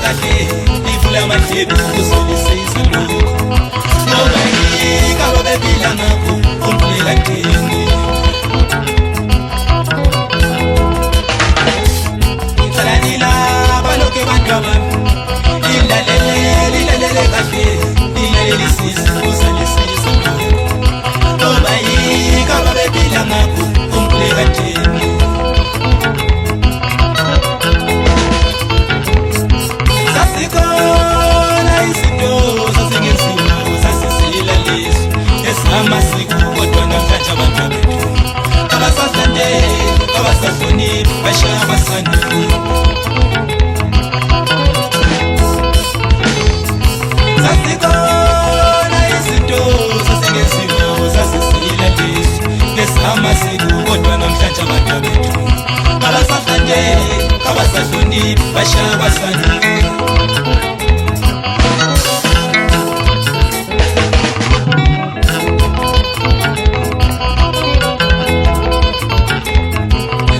kahle ivula amadlebe uzolisisa lokho ngoba yika babephila ngakho umphela kini inhlanila baloke bantu abami ilalele kahle ilalelisisa uzolisisa lokho ngoba yika babephila ngakho umphela kini amasiko kodwa namhlanje abantu bethu abasasande abasahloniphi bashaya abasande sasikona izinto sasingenziwa sasisila lezo ngesamasiko kodwa namhlanje abantu bethu abasasande abasahloniphi bashaya abasande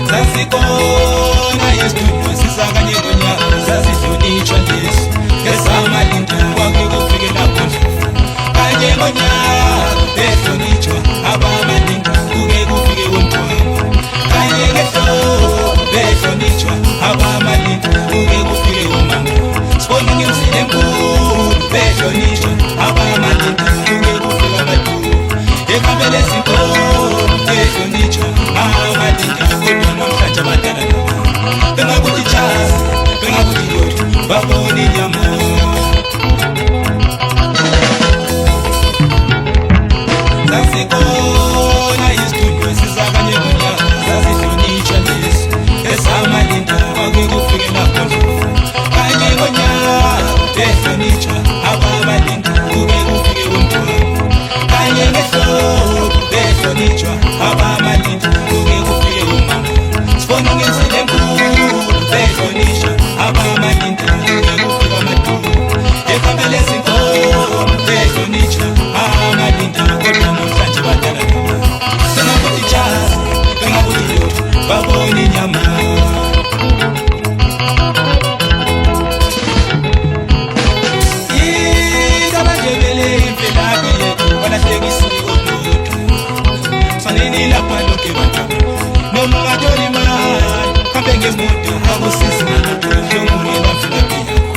Sasikona yestudio sisakanye ngonyaka sasihlonitshwa leso ngesamalinda kwake kufike lapho kanye ngonyaka behlonitshwa abamalinda kuke kufike umthwalo kanye ngehlobo behlonitshwa abamalinda kuke kufike umama sibona ngemzile enkulu behlonitshwa abamalinda kuke kufike amadulu ekhambele zinkolo behlonitshwa abamalinda kodwa namhlanje abadala bengakuthi chaza bengakuthi lutho babona inyama sasikona isitudio sisakanye ngonyaka sasihlonitshwa leso esamalinda kwake kufike lapho kanye ngonyaka behlonitshwa abamalinda kuke kufike umthwalo kanye ngehlobo behlonitshwa abamalinda kuke kufike umama sibona ngensile enkulu behlonitshwa abamalinda kuke kufike amadulu ekhambele ezinkolo behlonitshwa abamalinda kodwa namhlanje badala bengakuthi chaza bengakuthi lutho babona inyama yikabajebele imvelaphi yethu balahlekisiko lutho fanele lapha lonke bantu noma ungathola imali kambe ngemoto akusisi ngalutho hlongungela mvelaphi yakho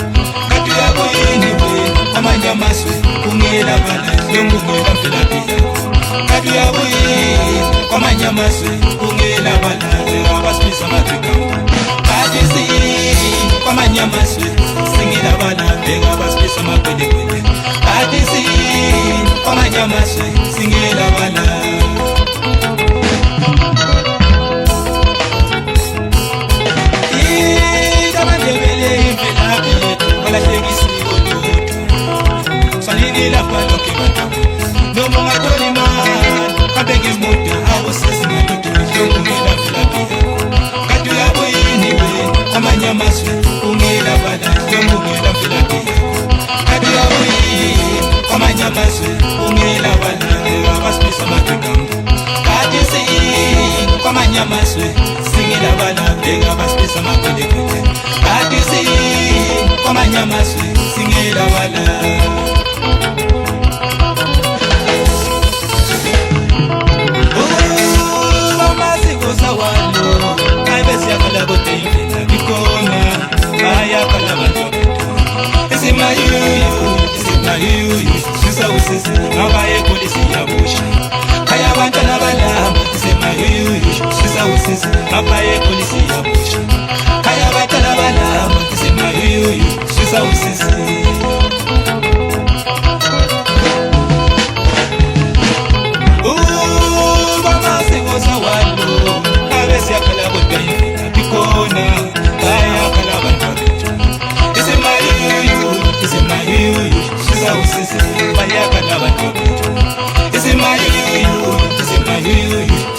kati yakho yini wena amanye amazwe kungela bala hlongungela mvelaphi yakho kati yakho yini kwamanye amazwe kungela bala abasibisa amathekamba kati siyini kwamanye amazwe singela bala bheka abasibisa amakwelekwele kati siyini kwamanye amazwe singela bala balahlekisiko lutho fanele lapha lonke bantu noma ungathola imali kambe ngemoto awusisi ngalutho hlongungela mvelaphi yakho kati uyabo yini wena amanye amazwe kungela bala hlongungela mvelaphi yakho kati uyabo yini kwamanye amazwe kungela bala abasibisa amathekamba kati siyini kwamanye amazwe singela bala bheka abasibisa amakwelekwele kati siyini kwamanye amazwe singela bala amasiko sawalo ayebesiyakhala kodwa imvela bikhona ayakhala abantu bethu isimayuyu sisawusisi ngabaye polisi yabusha kaya abantwana balamba isimayuyu sisawusisi ngabaye polisi yabusha kaya abantwana balamba isimayuyu sisawusisi amasiko sawalo ayebesiyakhala kodwa imvela bikhona ayakhala abantu bethu isimayuyu sisawusisi bayakhala abantu bethu isimayuyu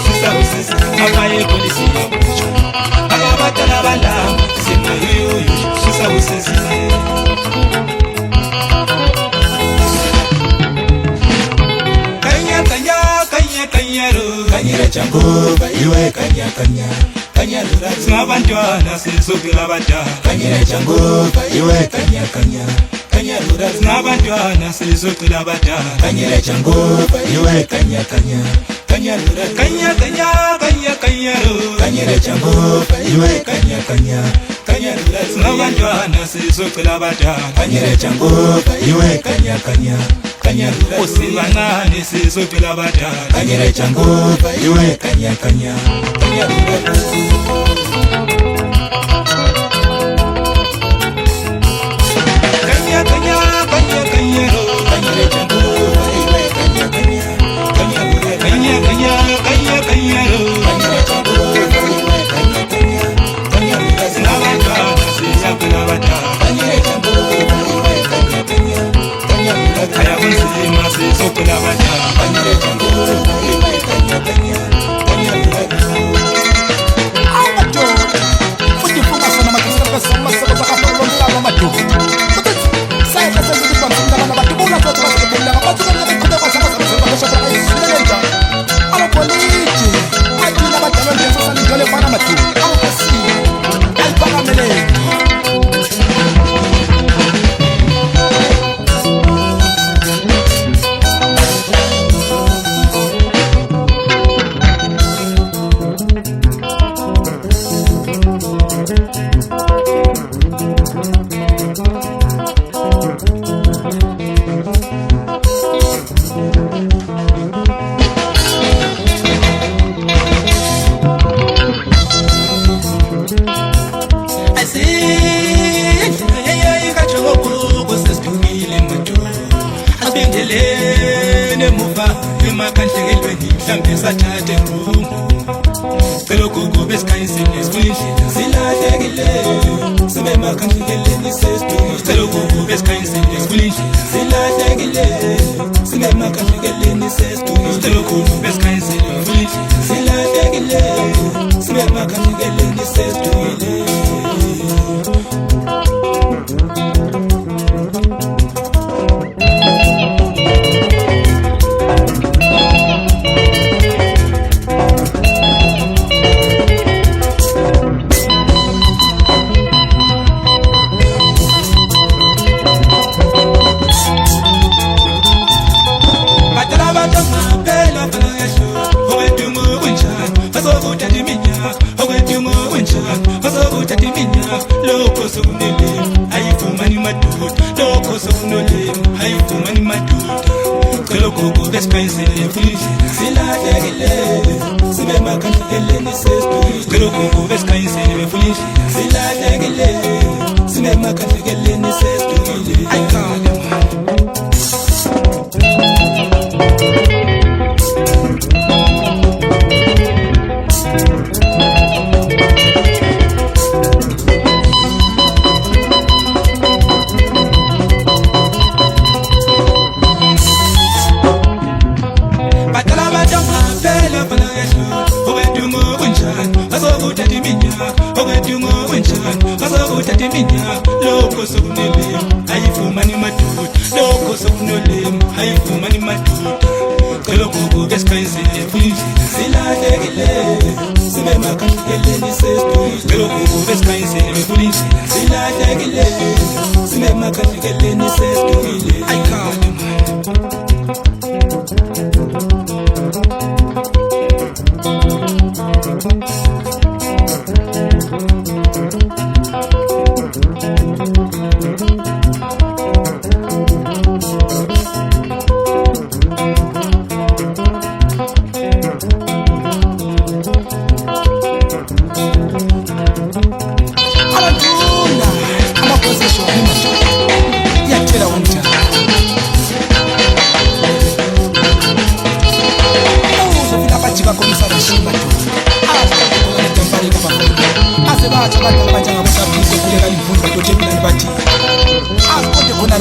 sisawusisi ngabaye polisi yabusha kaya abantwana balamba isimayuyu sisawusisi kanyero kanyire chango iwe kanya singabantwana sizocela abadala kanyele Jangova iwe kanya kanya kanya lura singabantwana sizocela abadala kanyele Jangova iwe kanya kanya kanya lura kanya kanya kanya kanya kanyele Jangova iwe kanya kanya kanya lura singabantwana sizocela abadala kanyele Jangova iwe kanya kanya kanya lura usibancane sizocela abadala kanyele Jangova iwe kanya kanya kanya lura sathathe ngqondo cela gogo besikhayinsini sibuyindlela silahlekile sibe makhangeleni sesidumo cela gogo besikhayinsini sibuyindlela silahlekile sibe makhangeleni sesidumo cela gogo besikhayinsini sibuyindlela silahlekile sibe makhangeleni sesidumo lokho sokunolema ayivumani madoda lokho sokunolema ayivumani madoda cela gogo besikhayinsini sibuyindlela silahlekile sibe makhangeleni sesidumo cela gogo besikhayinsini sibuyindlela silahlekile sibe makhangeleni sesidumo ayikhala lokho sokunolema ayivumani madoda lokho sokunolema ayivumani madoda cela gogo besikhayinsini sibuyindlela silahlekile sibe makhangeleni sesidumo cela gogo besikhayinsini sibuyindlela silahlekile sibe makhangeleni sesidumo ayikhala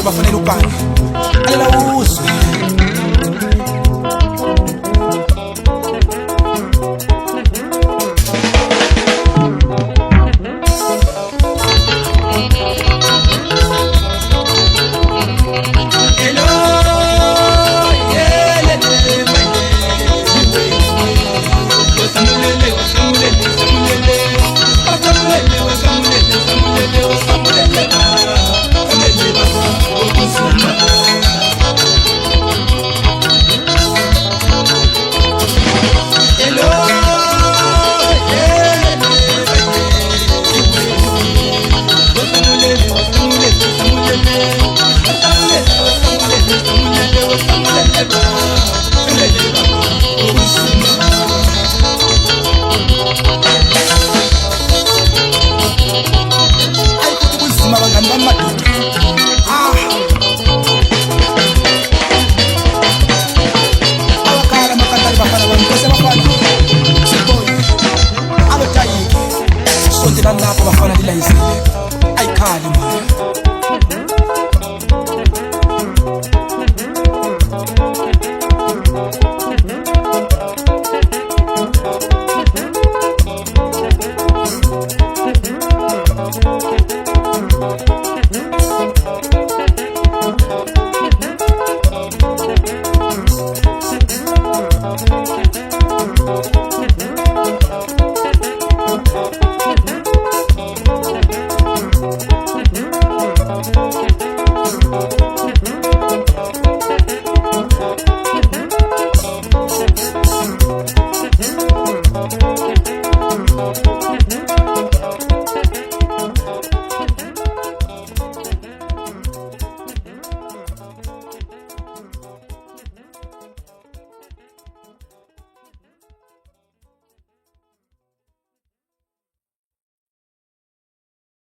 bafanele ubani alela uzwe Samulele lonke lalapho bafana lilayizile ayikhali manje